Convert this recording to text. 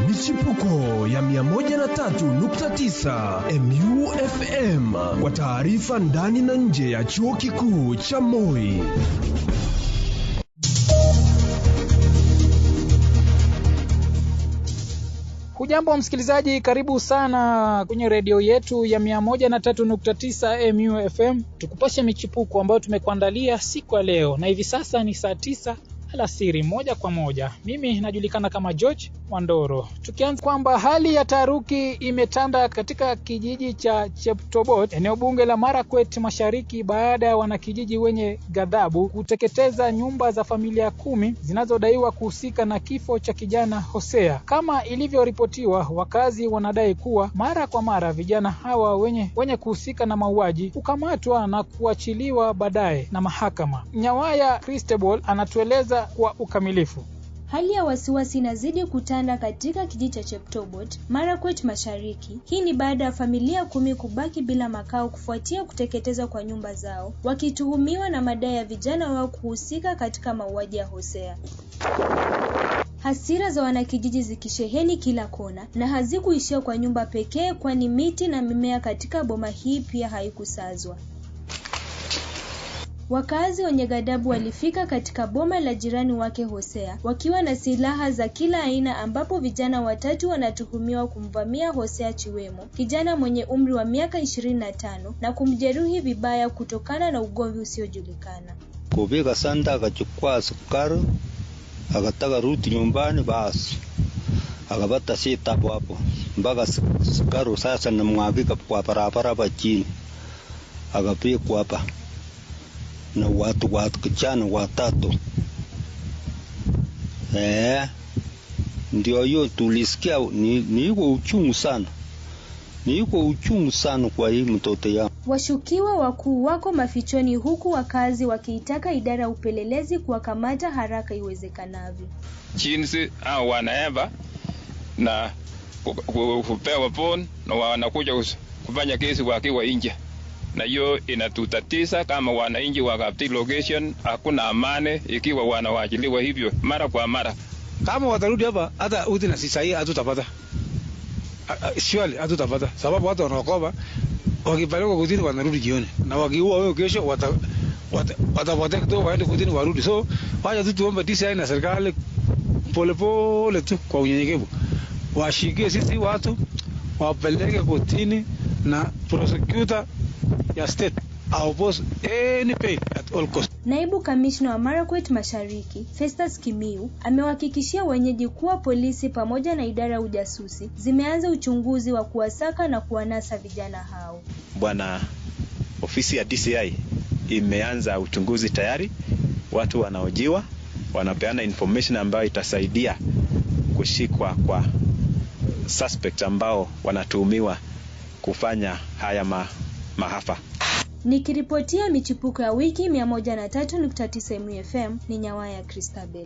Michipuko ya 103.9 MUFM kwa taarifa ndani na nje ya chuo kikuu cha Moi. Hujambo msikilizaji, karibu sana kwenye redio yetu ya 103.9 MUFM. Tukupashe michipuko ambayo tumekuandalia siku ya leo, na hivi sasa ni saa 9 alasiri moja kwa moja. Mimi najulikana kama George Wandoro. Tukianza kwamba hali ya taharuki imetanda katika kijiji cha Cheptobot, eneo bunge la Marakwet Mashariki, baada ya wanakijiji wenye ghadhabu kuteketeza nyumba za familia 10 zinazodaiwa kuhusika na kifo cha kijana Hosea. Kama ilivyoripotiwa, wakazi wanadai kuwa mara kwa mara vijana hawa wenye kuhusika na mauaji hukamatwa na kuachiliwa baadaye na mahakama. Nyawaya Christabel anatueleza kwa ukamilifu. Hali ya wasiwasi inazidi kutanda katika kijiji cha Cheptobot, Marakwet Mashariki. Hii ni baada ya familia 10 kubaki bila makao kufuatia kuteketezwa kwa nyumba zao, wakituhumiwa na madai ya vijana wao kuhusika katika mauaji ya Hosea. Hasira za wanakijiji zikisheheni kila kona, na hazikuishia kwa nyumba pekee, kwani miti na mimea katika boma hii pia haikusazwa. Wakazi wenye ghadhabu walifika katika boma la jirani wake Hosea wakiwa na silaha za kila aina, ambapo vijana 3 wanatuhumiwa kumvamia Hosea Chiwemo, kijana mwenye umri wa miaka 25, na kumjeruhi vibaya kutokana na ugomvi usiojulikana. Kubika sanda akachukua sukari, akataka rudi nyumbani, basi akapata sita hapo mpaka sukari sasa na mwagika kwa barabara hapa chini, akapikwa hapa na watu kijana 3. Ndio hiyo tulisikia, niko uchungu sana kwa hii mtoto yangu. Washukiwa wakuu wako mafichoni, huku wakazi wakiitaka idara ya upelelezi kuwakamata haraka iwezekanavyo. Jinsi wanaeva na kupewa phone na wanakuja kufanya kesi wakiwa nje. Na hiyo inatutatiza kama wananchi wa Kapti location. Hakuna amani ikiwa wanawajiliwa hivyo mara kwa mara. Kama watarudi hapa, hata uti na sisa hii hatutapata. Surely hatutapata, sababu watu wanaokopa wakipelekwa kutini wanarudi jioni, na wakiua wewe kesho watapotea kidogo waende kutini warudi. So wacha tu tuombe DCI na serikali pole tu kwa unyenyekevu washikie sisi watu, wapeleke kutini, na prosecutor ya state oppose any pay at all cost. Naibu kamishna wa Marakwet Mashariki, Festus Kimiu, amewahakikishia wenyeji kuwa polisi pamoja na idara ya ujasusi zimeanza uchunguzi wa kuwasaka na kuwanasa vijana hao. Bwana, ofisi ya DCI imeanza uchunguzi tayari. Watu wanaojiwa wanapeana information ambayo itasaidia kushikwa kwa suspect ambao wanatuhumiwa kufanya haya maafa. Nikiripotia michipuko ya wiki 103.9 MUFM, ni Nyawaya Christabel.